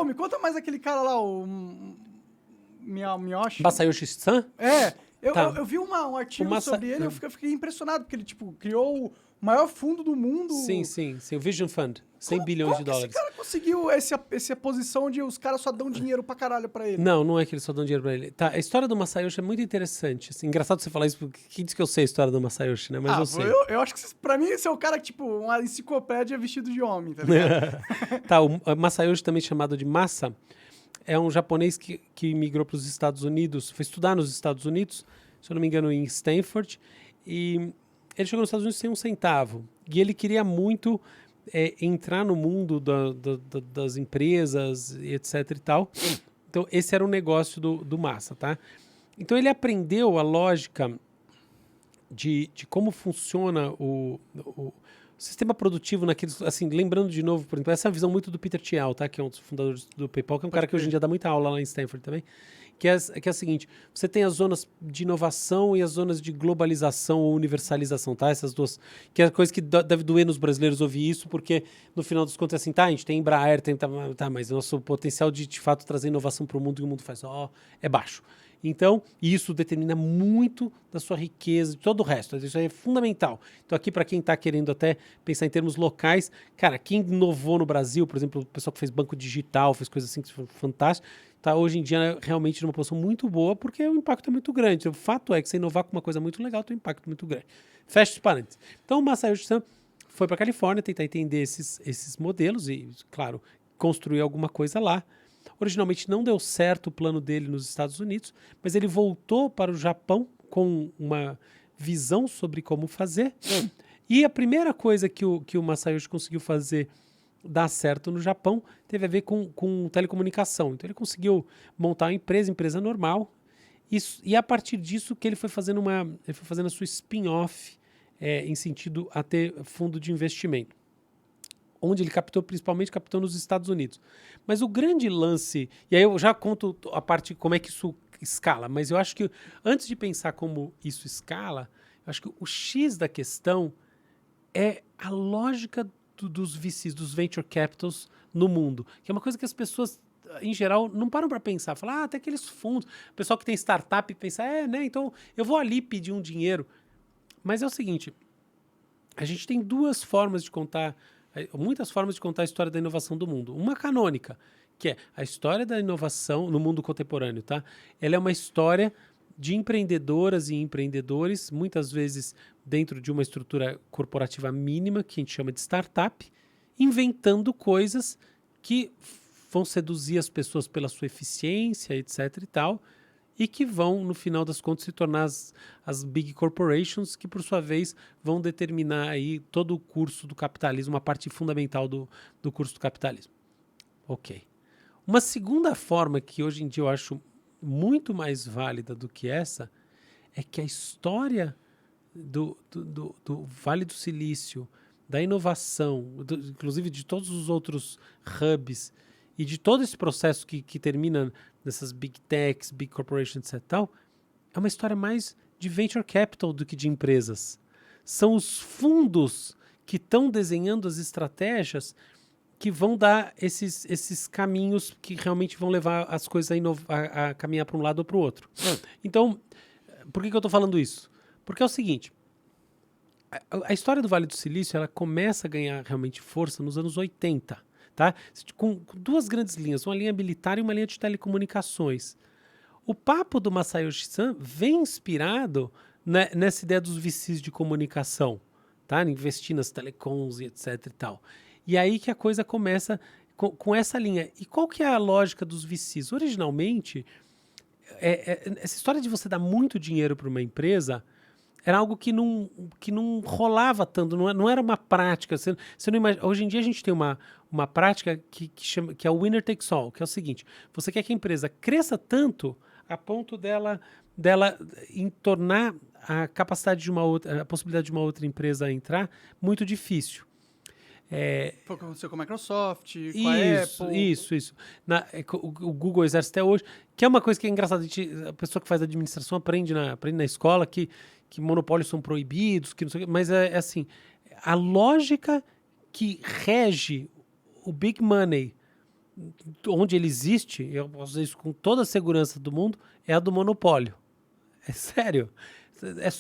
Ô, me conta mais aquele cara lá, o Miyoshi. Masayoshi-san? Eu vi um artigo sobre ele, eu fiquei impressionado, porque ele, tipo, criou o maior fundo do mundo. Sim, o Vision Fund. 100 bilhões de dólares. Como esse cara conseguiu essa posição onde os caras só dão dinheiro pra caralho pra ele? Não é que eles só dão dinheiro pra ele. Tá, a história do Masayoshi é muito interessante. Assim, engraçado você falar isso, porque quem disse que eu sei a história do Masayoshi, né? Mas eu sei. Eu acho que pra mim esse é o cara, tipo, uma enciclopédia vestido de homem, tá ligado? Tá, o Masayoshi, também chamado de Masa, é um japonês que migrou para os Estados Unidos, foi estudar nos Estados Unidos, se eu não me engano, em Stanford, e ele chegou nos Estados Unidos sem um centavo. E ele queria muito entrar no mundo das empresas, e etc e tal. Então, esse era o negócio do Masa, tá? Então, ele aprendeu a lógica de como funciona o sistema produtivo naqueles... Assim, lembrando de novo, por exemplo, essa visão muito do Peter Thiel, tá? Que é um dos fundadores do PayPal, que é um cara que hoje em dia dá muita aula lá em Stanford também. Que é a seguinte, você tem as zonas de inovação e as zonas de globalização ou universalização, tá? Essas duas, que é a coisa que deve doer nos brasileiros ouvir isso, porque no final dos contos é assim, tá, a gente tem Embraer, mas o nosso potencial de fato trazer inovação para o mundo e o mundo faz, é baixo. Então, isso determina muito da sua riqueza, de todo o resto. Isso aí é fundamental. Então, aqui, para quem está querendo até pensar em termos locais, cara, quem inovou no Brasil, por exemplo, o pessoal que fez banco digital, fez coisas assim que foram fantásticas, está hoje em dia realmente numa posição muito boa, porque o impacto é muito grande. O fato é que você inovar com uma coisa muito legal, tem um impacto muito grande. Fecha os parênteses. Então, o Masayoshi-san foi para a Califórnia tentar entender esses modelos e, claro, construir alguma coisa lá. Originalmente não deu certo o plano dele nos Estados Unidos, mas ele voltou para o Japão com uma visão sobre como fazer. E a primeira coisa que o Masayoshi conseguiu fazer dar certo no Japão teve a ver com telecomunicação. Então ele conseguiu montar uma empresa normal, e a partir disso que ele foi fazendo a sua spin-off em sentido a ter fundo de investimento, onde ele principalmente captou nos Estados Unidos. Mas o grande lance, e aí eu já conto a parte como é que isso escala, mas eu acho que antes de pensar como isso escala, eu acho que o X da questão é a lógica dos VCs, dos venture capitals no mundo, que é uma coisa que as pessoas, em geral, não param para pensar. Falar, até aqueles fundos, o pessoal que tem startup pensa, né, então eu vou ali pedir um dinheiro. Mas é o seguinte, a gente tem muitas formas de contar a história da inovação do mundo. Uma canônica, que é a história da inovação no mundo contemporâneo, tá? Ela é uma história de empreendedoras e empreendedores, muitas vezes dentro de uma estrutura corporativa mínima, que a gente chama de startup, inventando coisas que vão seduzir as pessoas pela sua eficiência, etc e tal, e que vão, no final das contas, se tornar as big corporations, que, por sua vez, vão determinar aí todo o curso do capitalismo, uma parte fundamental do curso do capitalismo. Ok. Uma segunda forma que hoje em dia eu acho muito mais válida do que essa é que a história do Vale do Silício, da inovação, inclusive de todos os outros hubs e de todo esse processo que termina nessas big techs, big corporations e tal, é uma história mais de venture capital do que de empresas. São os fundos que estão desenhando as estratégias que vão dar esses caminhos que realmente vão levar as coisas a caminhar para um lado ou para o outro. Então, por que eu estou falando isso? Porque é o seguinte, a história do Vale do Silício ela começa a ganhar realmente força nos anos 80, tá? Com duas grandes linhas, uma linha militar e uma linha de telecomunicações. O papo do Masayoshi-san vem inspirado nessa ideia dos VCs de comunicação, tá? Investir nas telecoms e etc e tal. E aí que a coisa começa com essa linha. E qual que é a lógica dos VCs? Originalmente, essa história de você dar muito dinheiro para uma empresa era algo que não rolava tanto, não era uma prática. Você não imagina, hoje em dia a gente tem uma prática que é o winner takes all, que é o seguinte, você quer que a empresa cresça tanto a ponto dela tornar a capacidade a possibilidade de uma outra empresa entrar muito difícil. Foi o que aconteceu com a Microsoft, com a Apple. Isso. O Google exerce até hoje, que é uma coisa que é engraçada. A pessoa que faz administração aprende na escola que monopólios são proibidos, que não sei o quê, mas é assim, a lógica que rege o big money onde ele existe, eu posso dizer isso com toda a segurança do mundo, é a do monopólio. É sério. É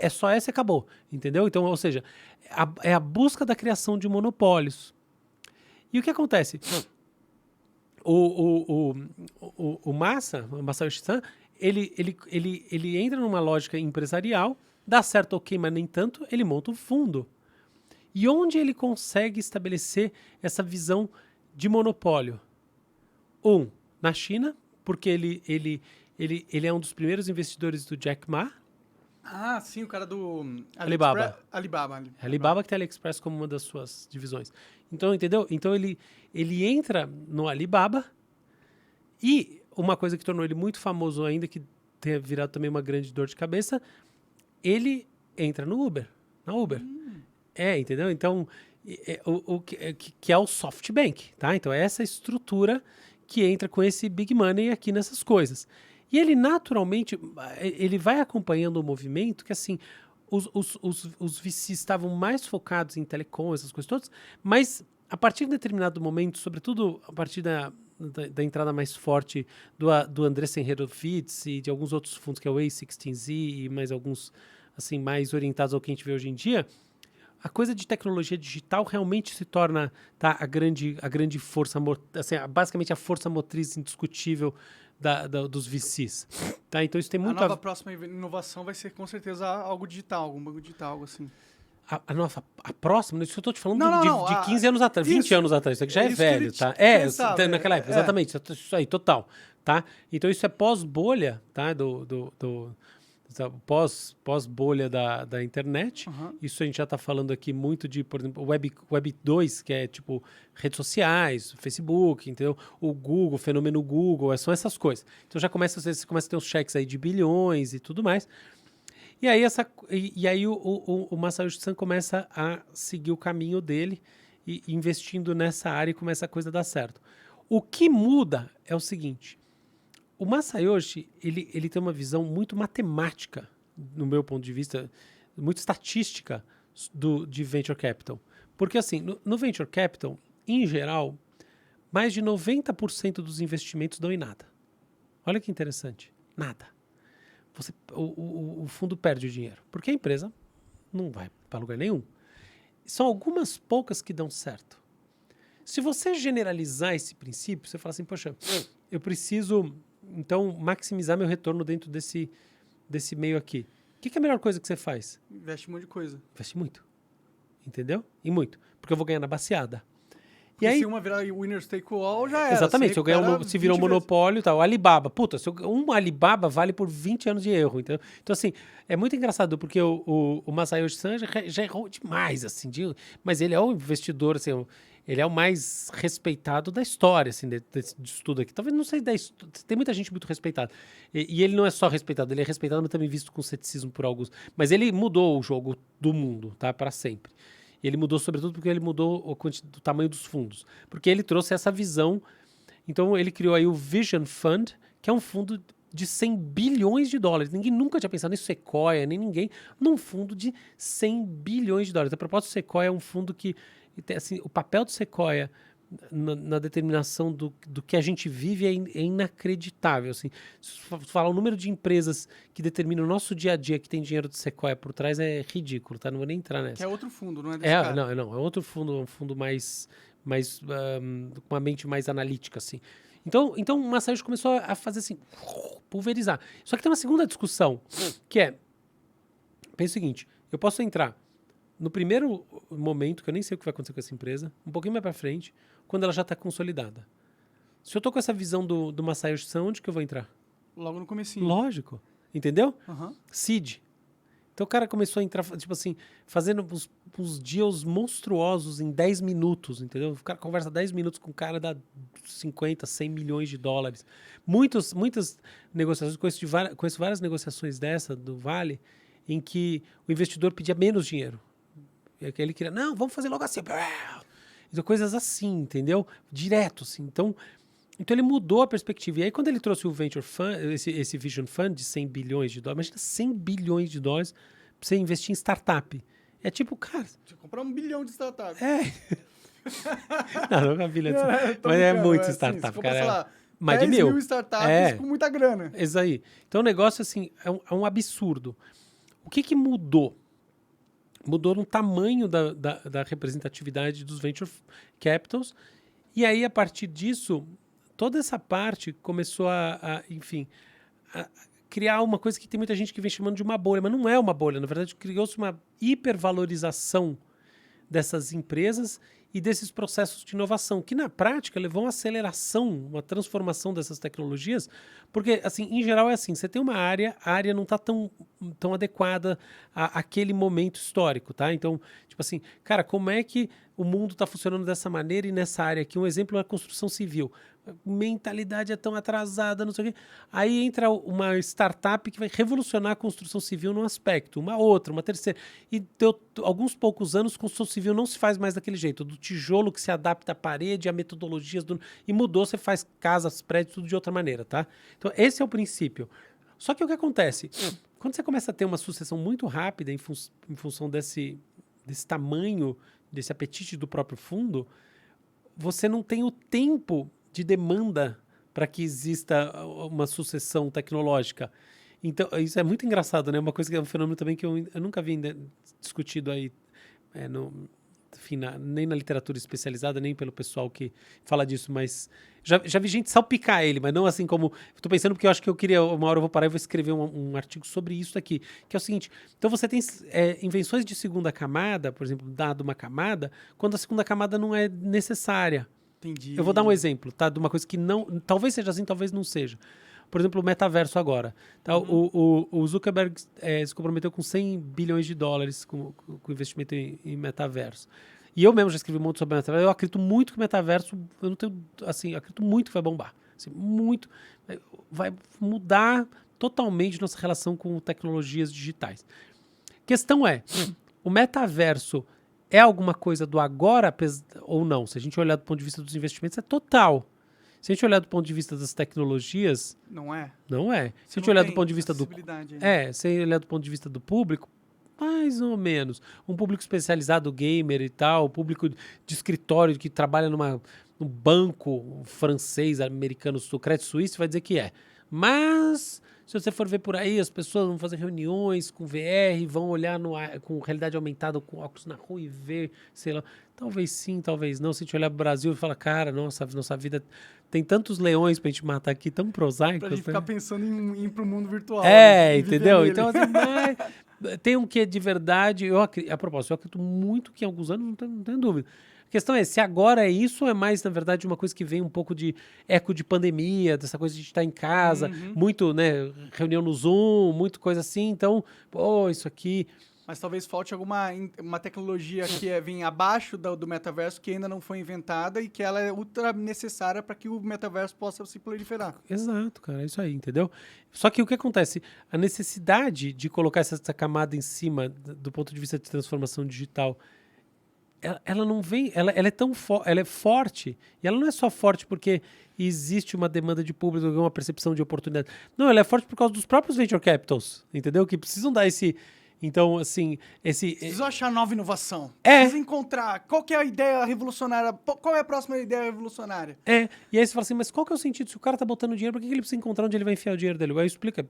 só essa e acabou, entendeu? Então, ou seja, é a busca da criação de monopólios. E o que acontece? O Masayoshi Son, ele entra numa lógica empresarial, dá certo ok, mas nem tanto, ele monta um fundo. E onde ele consegue estabelecer essa visão de monopólio? Na China, porque ele é um dos primeiros investidores do Jack Ma. Ah, sim, o cara do Alibaba. Alibaba Que tem a AliExpress como uma das suas divisões. Então, entendeu? Então, ele entra no Alibaba e uma coisa que tornou ele muito famoso ainda, que tem virado também uma grande dor de cabeça, ele entra no Uber, na Uber. Entendeu? Então, que é o SoftBank, tá? Então, é essa estrutura que entra com esse big money aqui nessas coisas. E ele, naturalmente, ele vai acompanhando o movimento que, assim, os VCs estavam mais focados em telecom, essas coisas todas, mas a partir de determinado momento, sobretudo a partir da entrada mais forte do Andreessen Horowitz e de alguns outros fundos, que é o A16Z e mais alguns, assim, mais orientados ao que a gente vê hoje em dia, a coisa de tecnologia digital realmente se torna, tá, a grande força, assim, basicamente a força motriz indiscutível dos VCs. Tá? Então isso tem muito a próxima inovação vai ser com certeza algo digital, algum bagulho digital, algo assim. A próxima, isso que eu tô te falando de 15 anos atrás, 20 anos atrás, isso aqui já é velho, tá? Naquela época, exatamente, isso aí, total, tá? Então isso é pós-bolha, tá? Pós-bolha da internet. Isso a gente já está falando aqui muito de, por exemplo, Web 2, que é tipo redes sociais, Facebook, entendeu? O Google, o fenômeno Google, são essas coisas. Então já você começa a ter uns cheques aí de bilhões e tudo mais. E aí o Masayoshi Son começa a seguir o caminho dele e investindo nessa área e começa a coisa a dar certo. O que muda é o seguinte: o Masayoshi, ele tem uma visão muito matemática, no meu ponto de vista, muito estatística de Venture Capital. Porque, assim, no Venture Capital, em geral, mais de 90% dos investimentos dão em nada. Olha que interessante. Nada. O fundo perde o dinheiro, porque a empresa não vai para lugar nenhum. São algumas poucas que dão certo. Se você generalizar esse princípio, você fala assim, poxa, eu preciso, então, maximizar meu retorno dentro desse meio aqui. O que é a melhor coisa que você faz? Investe um monte de coisa. Investe muito. Entendeu? E muito. Porque eu vou ganhar na baseada. E aí, se uma virar winner take all, já era. Exatamente. Se virou um monopólio e tal. O Alibaba. Puta, um Alibaba vale por 20 anos de erro. Entendeu? Então, assim, é muito engraçado porque o Masayoshi Son já errou demais, assim. Mas ele é o investidor, assim, ele é o mais respeitado da história, assim, disso tudo aqui. Talvez não sei tem muita gente muito respeitada. E ele não é só respeitado, ele é respeitado, mas também visto com ceticismo por alguns. Mas ele mudou o jogo do mundo, tá? Para sempre. Ele mudou, sobretudo, porque ele mudou o tamanho dos fundos. Porque ele trouxe essa visão. Então, ele criou aí o Vision Fund, que é um fundo de 100 bilhões de dólares. Ninguém nunca tinha pensado em Sequoia, nem ninguém, num fundo de 100 bilhões de dólares. A propósito, o Sequoia é um fundo que, assim, o papel do Sequoia na determinação do que a gente vive é inacreditável. Assim. Se falar o número de empresas que determinam o nosso dia a dia que tem dinheiro do Sequoia por trás é ridículo, tá? Não vou nem entrar nessa. Que é outro fundo, não é desse cara. Não, é outro fundo, um fundo mais com uma mente mais analítica, assim. Então o Masayoshi começou a fazer assim, pulverizar. Só que tem uma segunda discussão, que é, pensa o seguinte, eu posso entrar no primeiro momento, que eu nem sei o que vai acontecer com essa empresa, um pouquinho mais para frente, quando ela já está consolidada. Se eu tô com essa visão do Masayoshi Son, onde que eu vou entrar? Logo no comecinho. Lógico. Entendeu? Uhum. Seed. Então o cara começou a entrar, tipo assim, fazendo uns deals monstruosos em 10 minutos, entendeu? O cara conversa 10 minutos com o cara, dá 50, 100 milhões de dólares. Muitas negociações, conheço várias negociações dessa, do Vale, em que o investidor pedia menos dinheiro. E ele queria, não, vamos fazer logo assim. Então, coisas assim, entendeu? Direto, assim. Então ele mudou a perspectiva. E aí, quando ele trouxe o Venture Fund, esse Vision Fund de 100 bilhões de dólares, imagina 100 bilhões de dólares pra você investir em startup. É tipo, cara... Você comprar 1 bilhão de startup. Não, nunca vi. Mas é muito startup, assim, cara. Sei lá, Mais de 10 mil startups com muita grana. Isso aí. Então o negócio, assim, é um absurdo. O que mudou? Mudou no tamanho da representatividade dos venture capitals. E aí, a partir disso, toda essa parte começou enfim, a criar uma coisa que tem muita gente que vem chamando de uma bolha, mas não é uma bolha. Na verdade, criou-se uma hipervalorização dessas empresas e desses processos de inovação, que na prática levou a uma aceleração, uma transformação dessas tecnologias, porque, assim, em geral é assim, você tem uma área, a área não está tão adequada àquele momento histórico, tá? Então, tipo assim, cara, como é que o mundo está funcionando dessa maneira e nessa área aqui? Um exemplo é a construção civil. Mentalidade é tão atrasada, não sei o quê. Aí entra uma startup que vai revolucionar a construção civil num aspecto, uma outra, uma terceira. E deu alguns poucos anos, construção civil não se faz mais daquele jeito, do tijolo que se adapta à parede, a metodologias e mudou, você faz casas, prédios, tudo de outra maneira, tá? Então, esse é o princípio. Só que o que acontece? Quando você começa a ter uma sucessão muito rápida em função desse tamanho, desse apetite do próprio fundo, você não tem o tempo de demanda para que exista uma sucessão tecnológica. Então, isso é muito engraçado, né? Uma coisa que é um fenômeno também que eu nunca vi ainda discutido aí, enfim, nem na literatura especializada, nem pelo pessoal que fala disso, mas já vi gente salpicar ele, mas não assim como... Estou pensando porque eu acho que uma hora eu vou parar e vou escrever um artigo sobre isso aqui, que é o seguinte, então você tem invenções de segunda camada, por exemplo, dado uma camada, quando a segunda camada não é necessária. Entendi. Eu vou dar um exemplo, tá? De uma coisa que não... Talvez seja assim, talvez não seja. Por exemplo, o metaverso agora. Tá? O Zuckerberg se comprometeu com 100 bilhões de dólares com investimento em metaverso. E eu mesmo já escrevi muito sobre metaverso. Eu acredito muito que o metaverso... Eu não tenho... Assim, acredito muito que vai bombar. Assim, muito... Vai mudar totalmente nossa relação com tecnologias digitais. Questão é, o metaverso... É alguma coisa do agora ou não? Se a gente olhar do ponto de vista dos investimentos, é total. Se a gente olhar do ponto de vista das tecnologias... Não é? Não é. Se a gente olhar do ponto de vista do... se olhar do ponto de vista do público, mais ou menos. Um público especializado, gamer e tal, público de escritório que trabalha num banco francês, americano, Credit Suisse, vai dizer que é. Mas... Se você for ver por aí, as pessoas vão fazer reuniões com VR, vão olhar com realidade aumentada, com óculos na rua e ver, sei lá. Talvez sim, talvez não. Se a gente olhar pro Brasil e falar, cara, nossa vida tem tantos leões pra gente matar aqui, tão prosaicos. Pra gente ficar pensando em ir pro mundo virtual. Entendeu? Então, assim, tem um quê de verdade. A propósito, eu acredito muito que em alguns anos, não tenho dúvida. A questão é, se agora é isso ou é mais, na verdade, uma coisa que vem um pouco de eco de pandemia, dessa coisa de estar em casa, muito, né, reunião no Zoom, muito coisa assim, então, isso aqui... Mas talvez falte uma tecnologia que vem abaixo do metaverso que ainda não foi inventada e que ela é ultra necessária para que o metaverso possa se proliferar. Exato, cara, é isso aí, entendeu? Só que o que acontece? A necessidade de colocar essa camada em cima do ponto de vista de transformação digital, ela não vem, ela é ela é forte, e ela não é só forte porque existe uma demanda de público, uma percepção de oportunidade. Não, ela é forte por causa dos próprios venture capitals, entendeu? Que precisam dar esse... Então, assim, Preciso achar nova inovação. Preciso encontrar qual que é a ideia revolucionária, qual é a próxima ideia revolucionária. E aí você fala assim, mas qual que é o sentido? Se o cara tá botando dinheiro, por que ele precisa encontrar onde ele vai enfiar o dinheiro dele? Aí explica,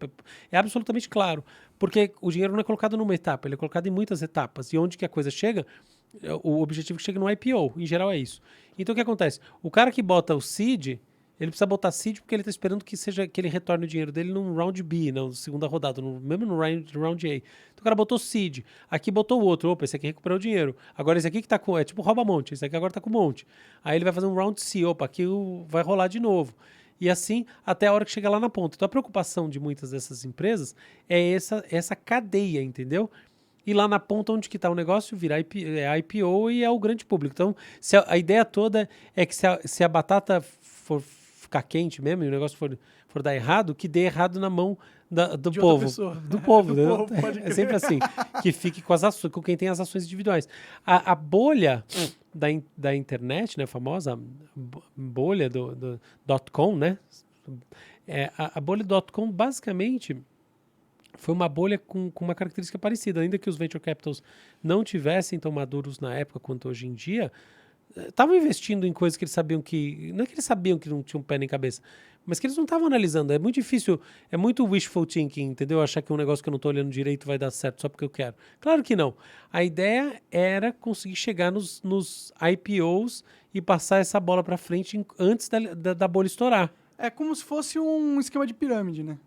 é absolutamente claro. Porque o dinheiro não é colocado numa etapa, ele é colocado em muitas etapas. E onde que a coisa chega, o objetivo que chega no IPO, em geral é isso. Então o que acontece? O cara que bota o seed... Ele precisa botar seed porque ele está esperando que ele retorne o dinheiro dele num round B, na segunda rodada, mesmo no round A. Então o cara botou seed, aqui botou o outro, opa, esse aqui recuperou o dinheiro. Agora esse aqui que tá com, é tipo rouba-monte, esse aqui agora tá com monte. Aí ele vai fazer um round C, opa, aqui vai rolar de novo. E assim até a hora que chega lá na ponta. Então a preocupação de muitas dessas empresas é essa cadeia, entendeu? E lá na ponta onde que está o negócio, virar IPO e é o grande público. Então a ideia toda é que se a batata for ficar quente mesmo e o negócio for dar errado, que dê errado na mão do povo. Do povo, né? É sempre assim. Que fique com as ações, com quem tem as ações individuais. A bolha da internet, né? A famosa bolha do .com, né? A bolha .com, basicamente, foi uma bolha com uma característica parecida. Ainda que os venture capitals não tivessem tão maduros na época quanto hoje em dia, estavam investindo em coisas que eles sabiam que... Não é que eles sabiam que não tinham pé nem cabeça, mas que eles não estavam analisando. É muito difícil, é muito wishful thinking, entendeu? Achar que um negócio que eu não estou olhando direito vai dar certo só porque eu quero. Claro que não. A ideia era conseguir chegar nos IPOs e passar essa bola para frente antes da bolha estourar. É como se fosse um esquema de pirâmide, né?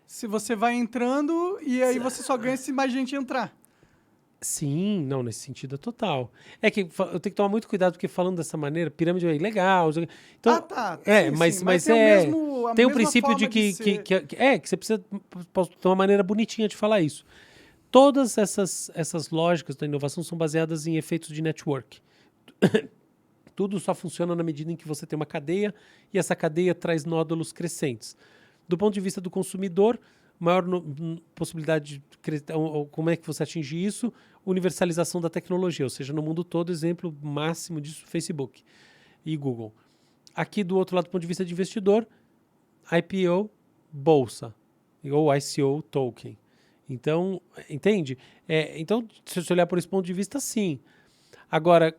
Se você vai entrando e aí você só ganha se mais gente entrar. Sim, não, nesse sentido é total. É que eu tenho que tomar muito cuidado, porque falando dessa maneira, pirâmide é legal. Então, Tá. É, Sim, mas, sim, mas tem é. Tem o mesma princípio de forma de ser. que você precisa ter uma maneira bonitinha de falar isso. Todas essas lógicas da inovação são baseadas em efeitos de network. Tudo só funciona na medida em que você tem uma cadeia e essa cadeia traz nódulos crescentes. Do ponto de vista do consumidor, maior possibilidade de como é que você atinge isso? Universalização da tecnologia, ou seja, no mundo todo, exemplo máximo disso, Facebook e Google. Aqui do outro lado, do ponto de vista de investidor, IPO, bolsa, ou ICO, token. Então, entende? Então, se você olhar por esse ponto de vista, sim. Agora,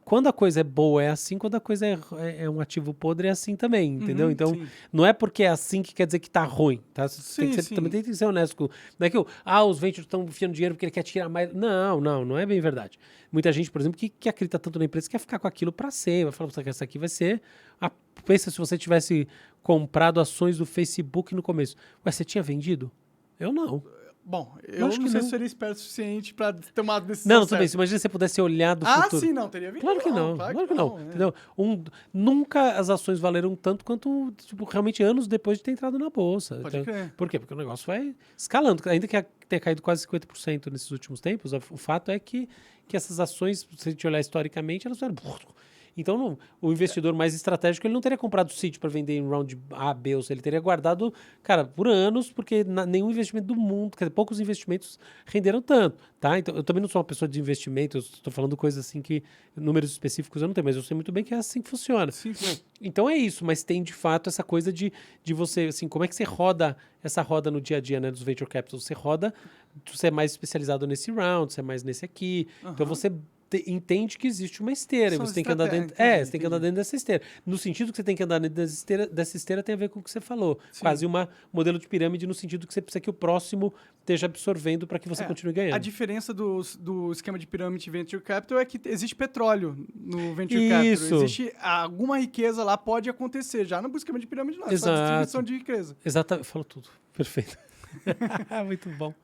quando a coisa é boa é assim, quando a coisa é um ativo podre é assim também, entendeu? Então, sim. não é porque é assim que quer dizer que tá ruim, tá? Sim. Também tem que ser honesto. Não é que os ventures estão enfiando dinheiro porque ele quer tirar mais. Não é bem verdade. Muita gente, por exemplo, que acredita tanto na empresa, quer ficar com aquilo para sempre. Vai falar que essa aqui vai ser... Pensa se você tivesse comprado ações do Facebook no começo. Ué, você tinha vendido? Eu não. Bom, eu acho não que sei não. se seria esperto o suficiente para ter uma decisão Não, tudo bem. certa. Imagina se você pudesse olhar do futuro. Sim, não, teria vindo. Claro que não. Claro Claro que não. é. Entendeu? Nunca as ações valeram tanto quanto, realmente anos depois de ter entrado na bolsa. Pode crer. Por quê? Porque o negócio vai escalando. Ainda que tenha caído quase 50% nesses últimos tempos, o fato é que essas ações, se a gente olhar historicamente, elas eram... Então, o investidor mais estratégico, ele não teria comprado seed para vender em round A, B ou C. Ele teria guardado, cara, por anos, porque nenhum investimento do mundo, quer dizer, poucos investimentos renderam tanto, tá? Então, eu também não sou uma pessoa de investimento, eu estou falando coisas assim que, números específicos eu não tenho, mas eu sei muito bem que é assim que funciona. Sim. Então é isso, mas tem de fato essa coisa de você, assim, como é que você roda essa roda no dia a dia, né, dos venture capital? Você é mais especializado nesse round, você é mais nesse aqui, então você entende que existe uma esteira e você tem que andar dentro. Você tem que andar dentro dessa esteira. No sentido que você tem que andar dentro dessa esteira tem a ver com o que você falou. Sim. Quase um modelo de pirâmide no sentido que você precisa que o próximo esteja absorvendo para que você continue ganhando. A diferença do esquema de pirâmide venture capital é que existe petróleo no venture capital. Existe alguma riqueza lá, pode acontecer. Já no esquema de pirâmide não, é só distribuição de riqueza. Exatamente, falou tudo. Perfeito. Muito bom.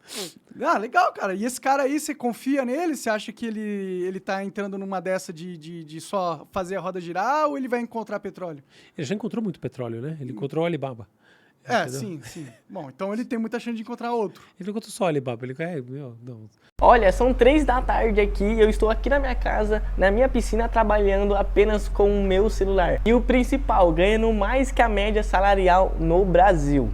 Legal, cara. E esse cara aí, você confia nele? Você acha que ele tá entrando numa dessa de só fazer a roda girar ou ele vai encontrar petróleo? Ele já encontrou muito petróleo, né? Ele encontrou o Alibaba. Sim. Bom, então ele tem muita chance de encontrar outro. Ele não encontrou só o Alibaba. Ele não. Olha, são 3 da tarde aqui e eu estou aqui na minha casa, na minha piscina, trabalhando apenas com o meu celular. E o principal, ganhando mais que a média salarial no Brasil.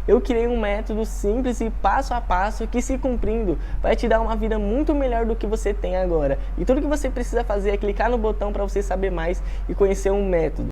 Eu criei um método simples e passo a passo que, se cumprindo, vai te dar uma vida muito melhor do que você tem agora. E tudo que você precisa fazer é clicar no botão para você saber mais e conhecer um método.